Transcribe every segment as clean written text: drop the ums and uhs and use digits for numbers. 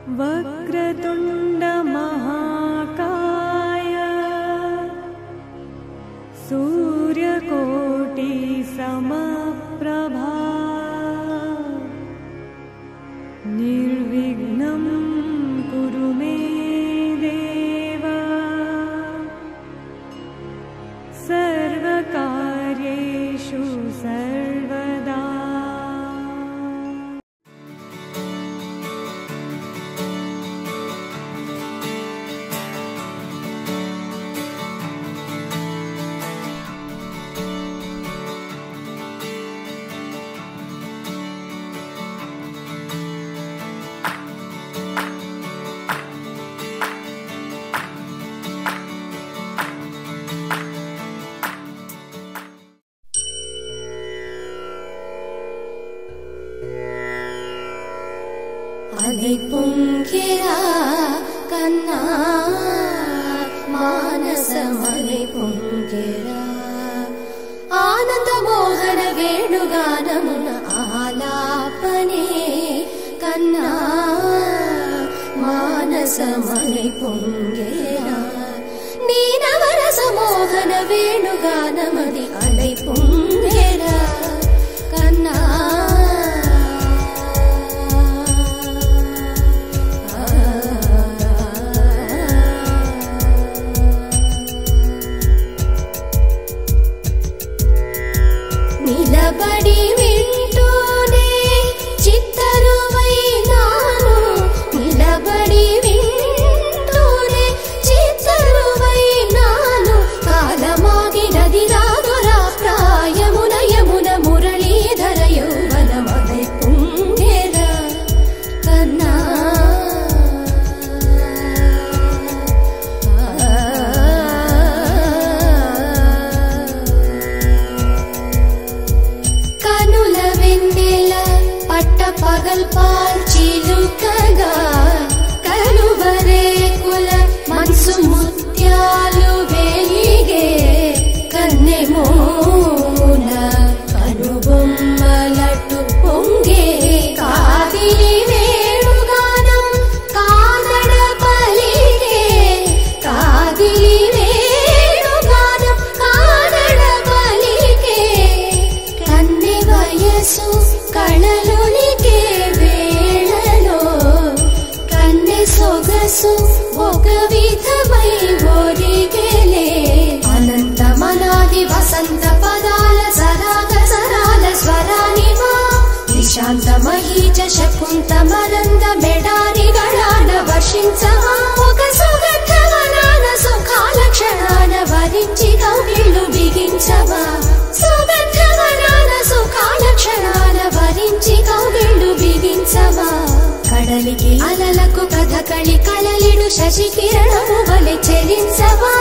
वक्रतुण्ड महाकाय सूर्यकोटि समप्रभा निर्विघ्नं कुरु मे देव सर्वकार्येषु सर्वदा। அலை பொங்கிரா கண்ணா மானசமலை பொங்கிரா ఆనంద మోహన వేణుగానమున ఆలాపనే కన్నా మానసమలై పొంగేరా నీనవరస మోహన వేణుగానమది అలై పొంగేరా కన్నా నిలబడి వింటూనే చిత్తరువైనాను నిలబడి వింటూనే చిత్తరువైనాను కాలమాగినది రాదురా ప్రాయమున యమున మురళీధర యౌవనమలై పొంగేరా కన్నా పగల్ పాల్చిలుకగా కలువరేకుల మనసు ముత్యాలు వెలిగే కన్నెమోన కనుబొమ్మలటు పొంగే కాదిలి వేణుగానం కాదడ పలిగే కాదిలి వేణుగానం కాదడ పలిగే కన్నె వయసు కళలులికే వేళలో కన్నె సొగసు ఒక విధమై ఒరిగెలే అనంతమనాది వసంత పదాల సరాగ సరాల స్వరానివా నిశాంత మహీజ శకుంత మరంద మెడారిగళాన వర్షించవా ఒక సుగంధవనాన సుఖాల క్షణాన వరించి కౌగిళ్ళు బిగించవా సుగంధవనాన సుఖాల క్షణాల వరించి కౌగిళ్ళు బిగించవా కడలికి అలలకు కథకళి కలలిడు శశి కిరణము వలె చెలించవా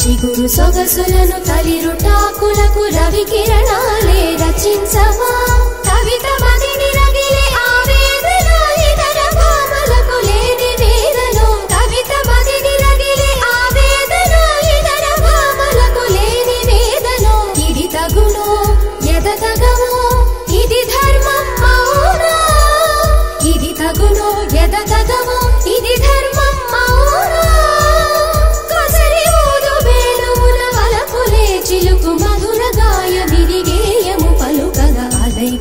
చిగురు సొగసులను తలిరుటాకులకు రవి కిరణాలే రచించవా కవిత మదిని రగిలే ఆవేదన ఇతర భామలకు లేని వేదనో కవిత మదిని రగిలే ఆవేదన ఇతర భామలకు లేని వేదనో ఇది తగునో ఎదతగమో ఇది ధర్మం అవునా ఇది తగునో ఎదతగమో ఇది ధర్మం అవునా కసరి ఊదు వేణువుల వలపులే చిలుకు మధుర గాయ విరిగేయము పలుకగా అలై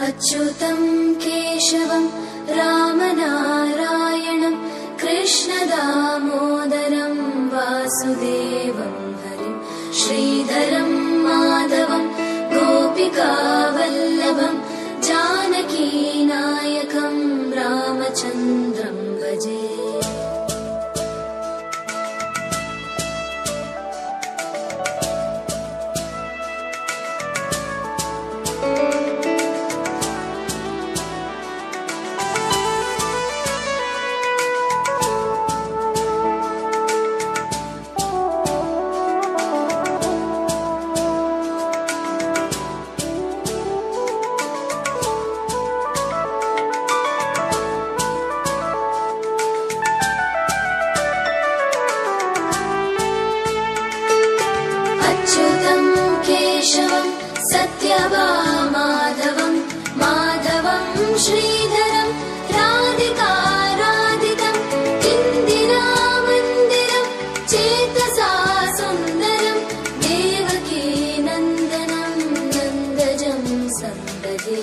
अच्युतं केशवं रामनारायणं कृष्णदामोदरं वासुदेवं हरिं श्रीधरं माधवं गोपिकावल्लभं जानकीनायकं रामचन्द्रं भजे। श्रीधरं राधिकाराधितं इन्दिरामन्दिरं चेतसा सुन्दरं देवकी नन्दनं नन्दजं सन्ददे।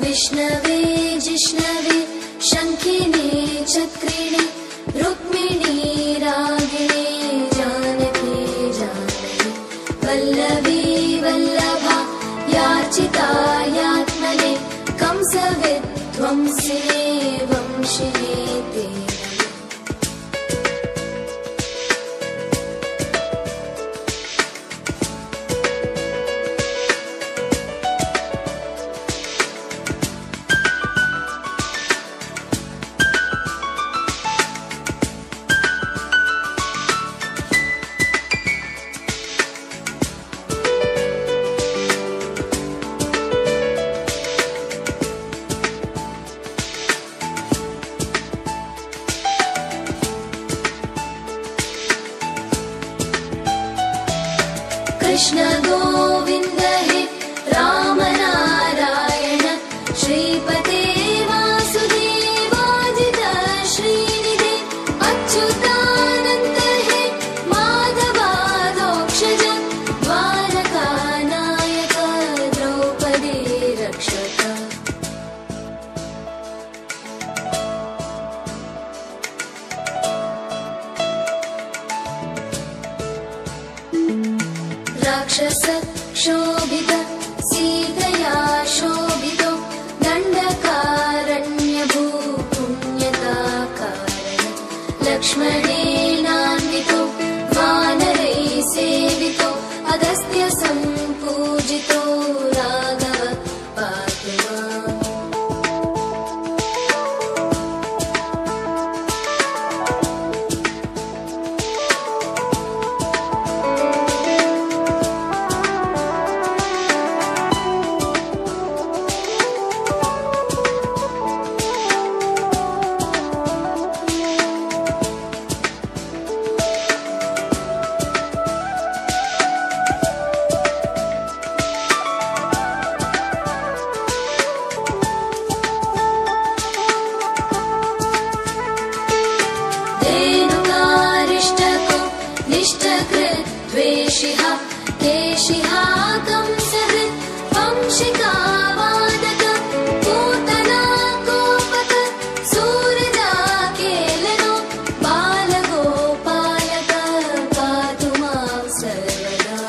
विष्णवे जिष्णवे शङ्खिने चक्रिणे रुक्मिणी रागिणे जानकी जानकी वल्लभी वल्लभा याचिता यात्मने कंसविध्वंसिने वंशिने ते कृष्ण गोविन्द हे राम नारायण श्रीपते वासुदेवाजित श्रीनिधे अच्युतानन्द हे माधवादोक्षज द्वारकानायक द्रौपदी रक्षक। राक्षस क्षोभित सीतया शोभितो दण्डकारण्यभू पुण्यता कारण लक्ष्मणेनान्वितो वानरैः सेवितो अगस्त्य सम्पूजितो राघव पातु माम्। द्वेषिः केशिः कंसहृत् वंशिका वादक पूतना गोपक सूरजा केलनो बालगोपालक पातु मां सर्वदा।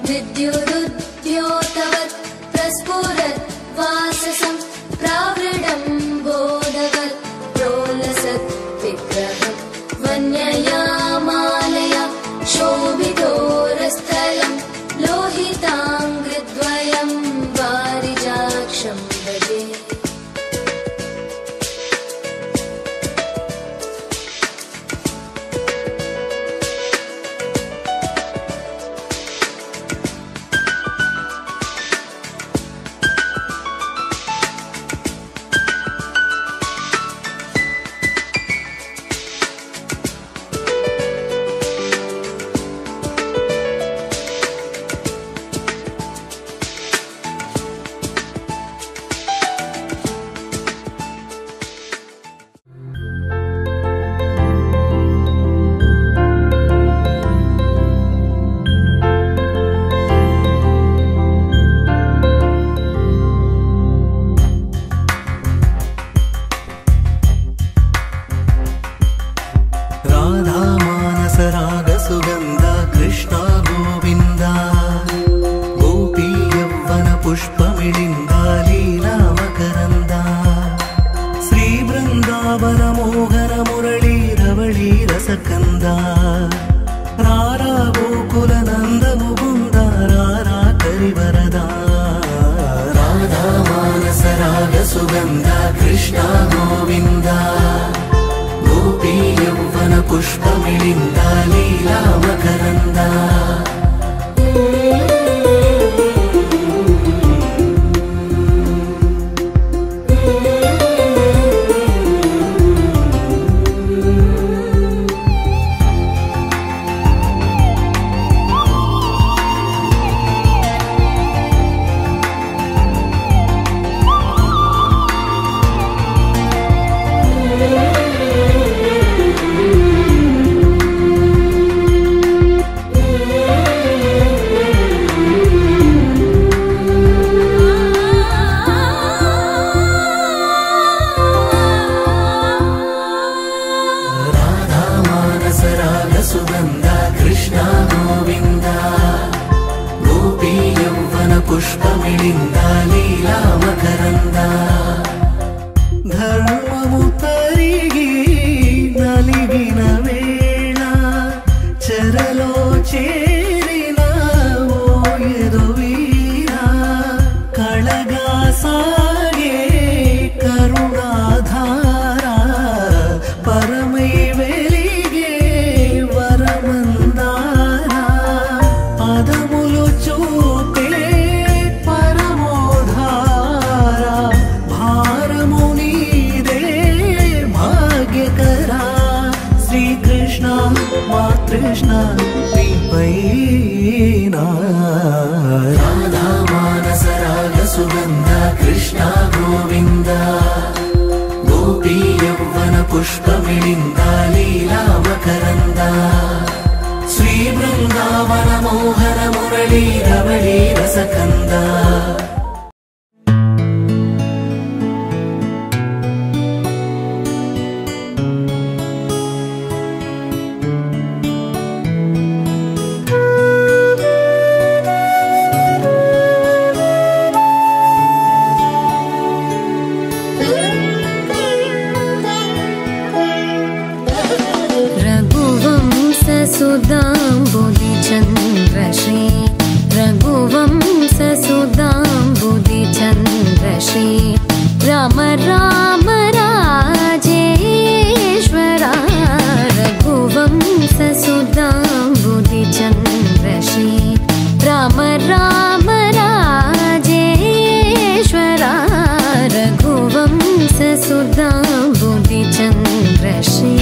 विद्युदुद्योतवत् प्रस्फुरत् वाससं प्रावृढं बोधवत् प्रोलसत् विग्रहं वन्यया मालया शोभितोरस्थलं लोहिताङ्घ्रिद्वयं वारिजाक्षं भजे। ಬೃಂದಾವನ ಮೋಹನ ಮುರಳಿ ರವಳಿ ರಸಕಂದ ರಾರಾ ಗೋಕುಲ ನಂದ ಮುಗುಂದ ರಾರಾ ಕರಿವರದ ರಾಧಾ ಮಾನಸ ರಾಗ ಸುಗಂಧ ಕೃಷ್ಣ ಗೋವಿಂದ ಗೋಪಿ ಯೌವನ ಪುಷ್ಪ ಮಿಳಿಂದ ಲೀಲಾ ಮಕರಂದ పుష్పమిళింద లీలా మకరంద ధర్మము తరిగి నలిగిన వేళ చెరలో చేరిన ఓయదు వీర కళగా సాగే కరుణాధార పరమై వెలిగే వరమందార పదములు చూపే కృష్ణ రాధా మానస రాగ సుగంధ కృష్ణ గోవింద గోపీ యౌవన పుష్ప మిళింద లీలా మకరంద శ్రీ బృందావన మోహన మురళీ రవళీ రసకంద राम राम राजेश्वरा रघुवंश सुदाम्बुदि चन्द्र श्री राम राम राजेश्वरा रघुवंश सुदाम्बुदि चन्द्र श्री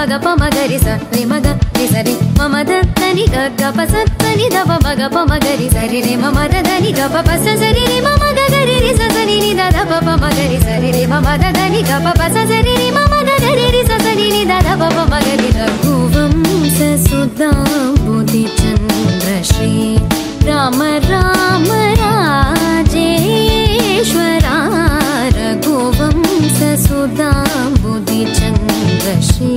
మగ పమగరి సరి మగ సరి మమద తని గగ పసని దవ మగ పమగరి సరి రే మమద దని గ పస సరి రే మమగ గరి రి సని ని దద పమగరి సరి రే మమద దని గ పస సరి రే మమద గరి రి సని ని దద పమగరి రఘువంశ సుదాంబుది చంద్ర శ్రీ రామ రామ రాజేశ్వరా రఘువంశ సుదాంబుది చంద్ర శ్రీ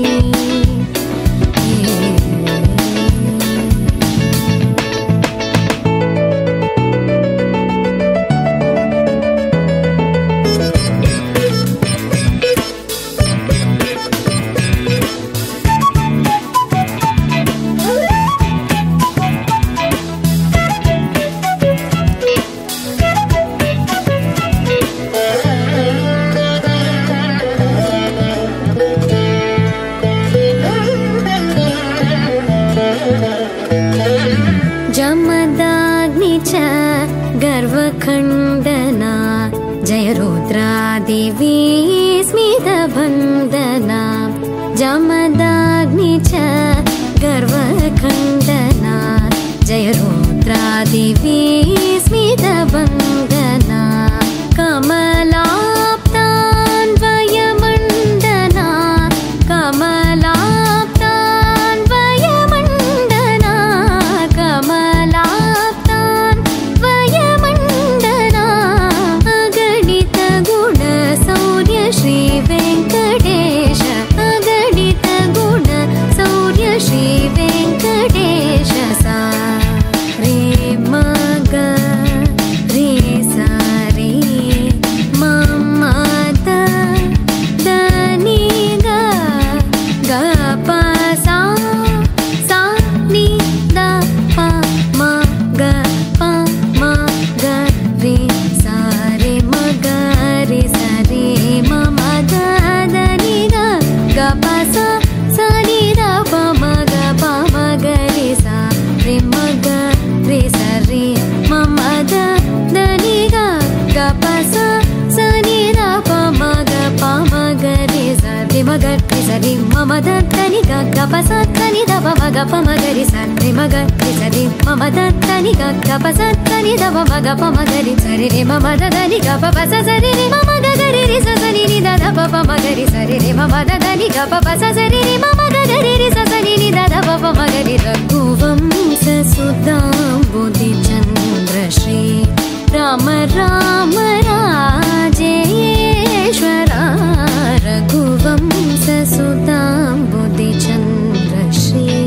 गर्वखण्डना जय रुद्रादेवी स्मितबन्धना जमदाग्नि च गर्वखण्डना जय रुद्रादेवी स्मितबन्धना कमलाप्तान्वयमण्डना कमलाप्तान्वयमण्डना कमलाप्तान्वयमण्डना अगणित गुण सौर्य श्री वेङ्कटेश अगणित गुण सौर्य श्री वेङ्कटेश सा रे मग रे सा रे मम द नी ग ग प सा सा नि द प म ग प म ग रे सा रे म ग रे सा रे मम द नि ग ग प सा सा नि द प म ग प म ग रे सा रे म ग रे सा रे मम द नि ग ग प सा सा नि द प म ग प म ग रे सा रे म ग रे सा रे मम द नि ग ग प सा सा नि द प म ग प म ग रे सा रे म ग रे सा रे मम द नि ग ग प सा सा नि द प म ग प म ग रे सा रे मम द नि ग प प सा सा रे मम ग ग रे रे सा सा नि द द प प म ग रे सा रे मम द नि ग प प सा सा रे मम ग ग रे रे सा सा नि द द प प म ग रे रघुवंश सुदाम्बुदि चन्द्र श्री राम राम राजेश्वरा रघुवंश सुदाम्बुदि चन्द्र श्री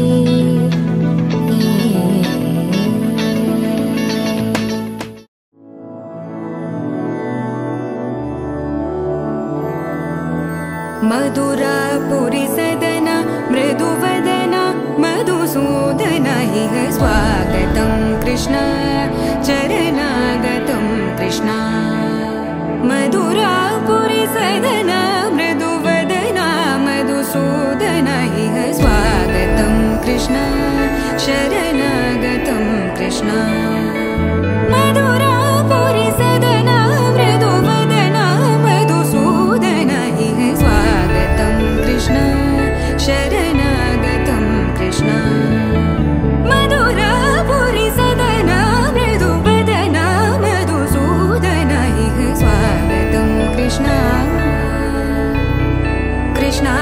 मधुरापुरी सदन मृदुवदना मधुसूदन इह स्वागतं कृष्ण चरणागतं कृष्ण मधुरापुरी सदन मृदुवदना मधुसूदन इह स्वागतं कृष्ण शरणागतं कृष्ण मधुरापुरी सदन मृदुवदना मधुसूदन इह स्वागतं कृष्ण शरणागतं कृष्ण मधुरापुरी सदन मृदुवदना मधुसूदन इह स्वागतं कृष्ण कृष्ण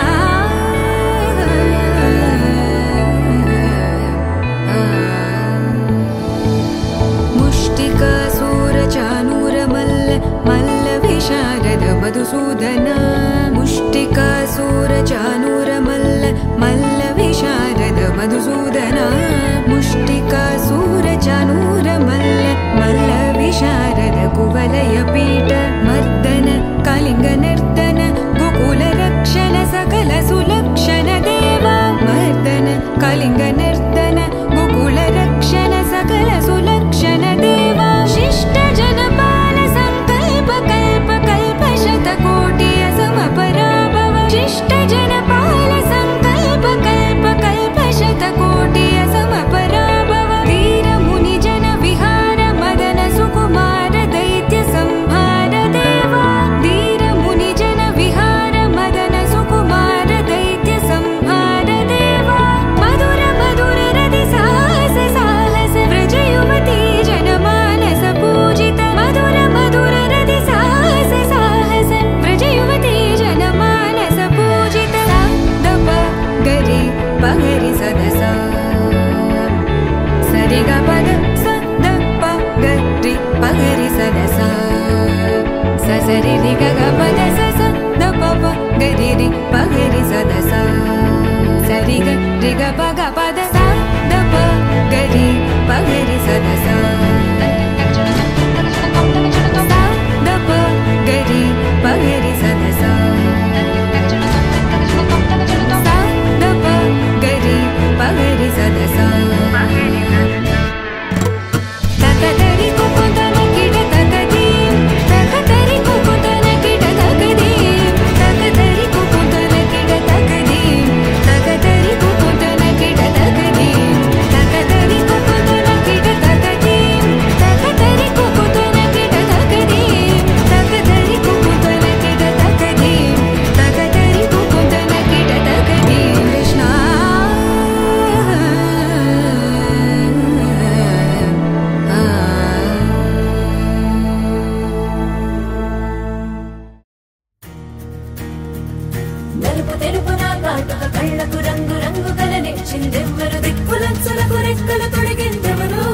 కాటుక కళ్ళకు రంగు రంగు కలనిచ్చిందెవ్వరు దిక్కులంచులకు రెక్కలు తొడిగిందెవరు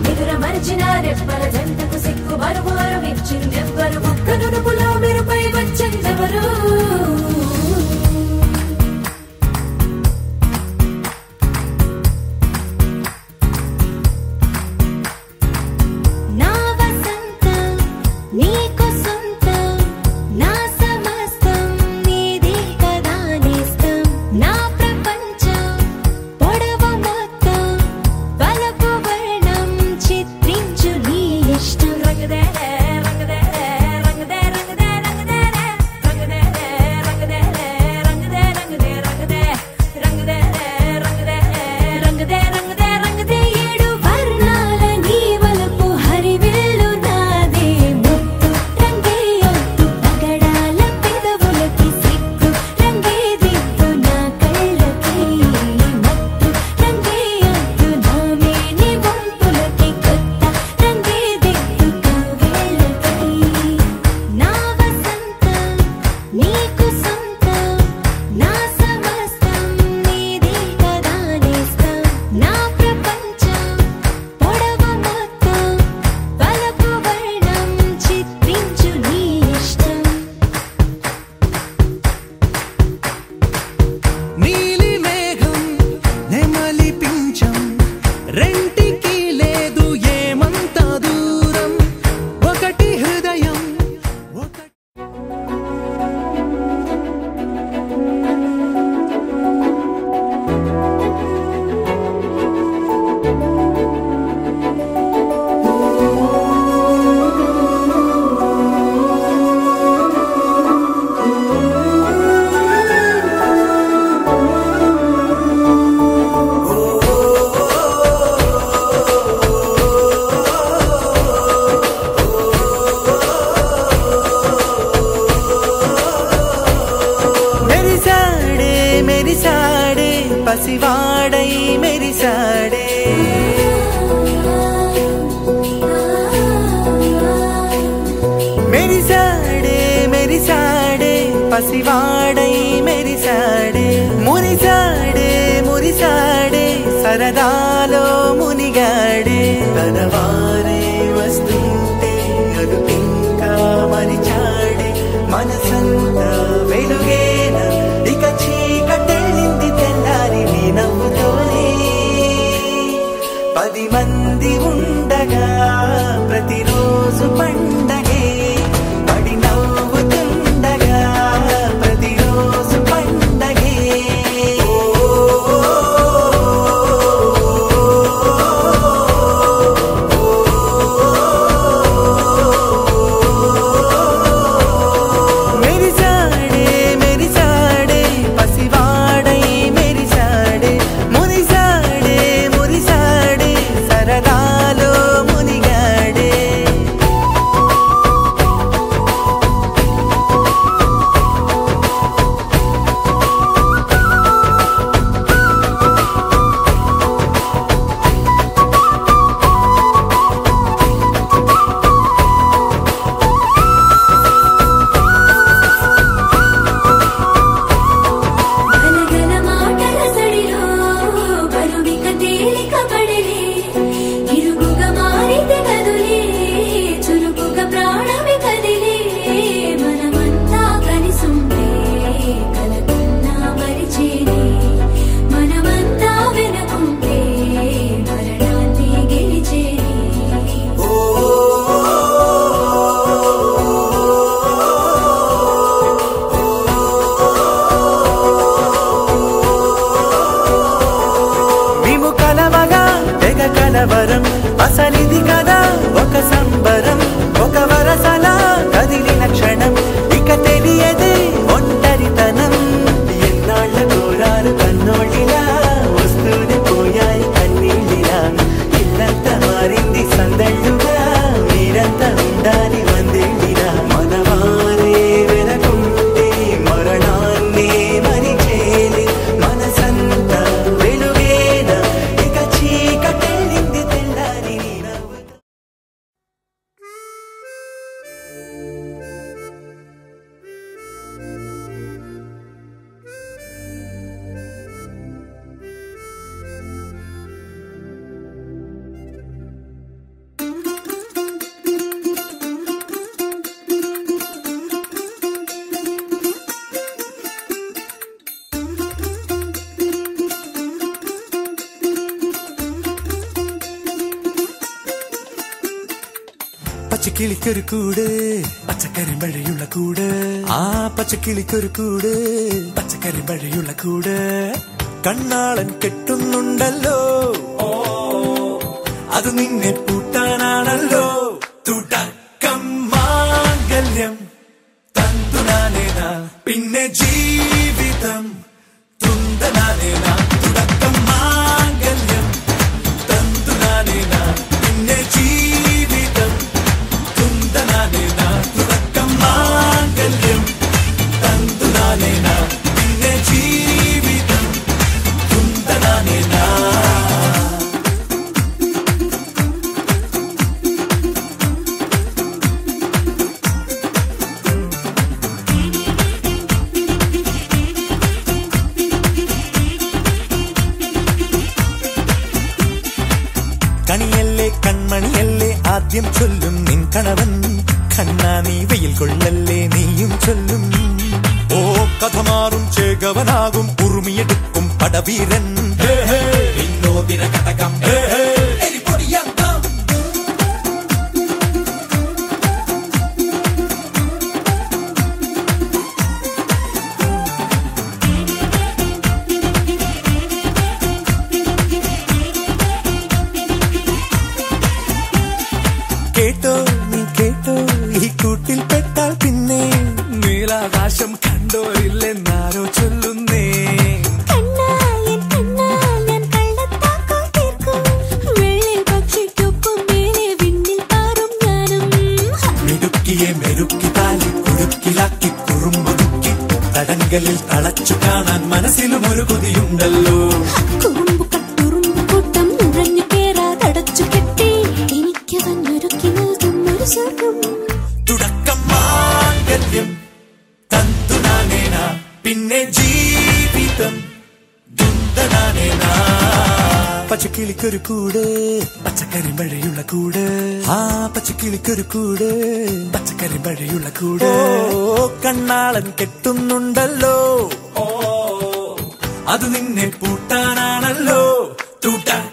నిదుర మరిచిన రెప్పల జంటకు సిక్కు మరుమారు ఇచ్చిందెవ్వరు ఒక్క నునుపులో మెరుపై వచ్చిందెవరు పసివాడై మెరిసాడే మెరిసాడే మెరిసాడే పసివాడై మెరిసాడే మురిసాడే మురిసాడే సరదాలో మునిగాడే తనవారే వస్తుంటే అదుపింకా మరిచాడే మనసంతా వెలుగేన ఇక చీకటెళ్ళింది తెల్లారి నీ నవ్వుతోనే 10 మంది ఉండగా ప్రతిరోజు పండగే పడి నవ్వుతుండగా ప్రతిరోజు పండగే మెరిసాడే మెరిసాడే పసివాడై మెరిసాడే మురిసాడే మురిసాడే సరదాలో మునిగాడే గలగల మాటల సడిలో బరువిక తేలిక పడిలే ఇరుగుగా మారితే కదులే చురుకుగా ప్రాణమి కదిలే మనమంతా కలిసుంటే కలకున్నా మరిచేనే మనమంతా వెనకుంటే మరణాన్ని గెలిచేనే మేము కలవగా తెగ కలవరం అసలిది కదా ఒక సంబరం ఒక వరసలా కదిలిన క్షణం ఇక తెలియదే ఒంటరితనం ఎన్నాళ్ళ కోరారు కన్నోళ్ళిలా వస్తూనే పోయాయి కన్నీళ్ళిలా ఇల్లంతా మారింది సందళ్ళుగా మీరంతా ఉండాలి వందేళ్ళిలా మనవారే వెనకుంటే మరణాన్ని మరిచేలి మనసంతా వెలుగేన ఇక చీకటెళ్ళింది తెల్లారి నీ నవ్వు പച്ചക്കിളിക്കൊരു കൂട് പച്ചക്കറി മഴയുള്ള കൂട് ആ പച്ചക്കിളിക്കൊരു കൂട് പച്ചക്കറി മഴയുള്ള കൂട് കണ്ണാളൻ കെട്ടുന്നുണ്ടല്ലോ അത് നിന്നെ പൂട്ടാനാണല്ലോ തുടക്കം മാംഗല്യം തന്തുനാനേന പിന്നെ ജീവിതം തുന്തനാനേന തുടക്കം മാംഗല്യം തന്തുനാനേന പിന്നെ ജീവിതം തുന്തനാനേന തുടക്കം മാംഗല്യം തന്തുനാനേന പിന്നെ ജീവിതം തുന്തനാനേന കണിയല്ലേ കൺമണിയല്ലേ ആദ്യം ചൊല്ലും നിൻ കണവൻ കണ്ണാ നീ വെയിൽ കൊള്ളല്ലേ നീയും ചൊല്ലും ഓ കഥ മാറും ചേകവനാകും ഉറുമിയെടുക്കും പടവീരൻ വിനോദിന കടകം കേട്ടോ നീ കേട്ടോ ഈ കൂട്ടിൽ പെട്ടാൽ പിന്നെ നീലാകാശം കണ്ടോ ഇല്ലെന്നാരോ ചൊല്ലുന്നേ മിടുക്കിയെ മെരുക്കി താലി കുടുക്കിലാക്കി കുറുമ്പൊതുക്കി തടങ്കലിൽ തളച്ചു കാണാൻ മനസ്സിലും ഒരു കൊതിയുണ്ടല്ലോ തുടക്കം മാംഗല്യം തന്തുനാനേന പിന്നെ ജീവിതം ദുന്തനാനേന പച്ചക്കിളിക്കൊരു കൂട് പച്ചക്കറി മഴയുള്ള കൂട് ആ പച്ചക്കിളിക്കൊരു കൂട് പച്ചക്കറി മഴയുള്ള കൂട് കണ്ണാളൻ കെട്ടുന്നുണ്ടല്ലോ അത് നിന്നെ പൂട്ടാനാണല്ലോ തുടക്കം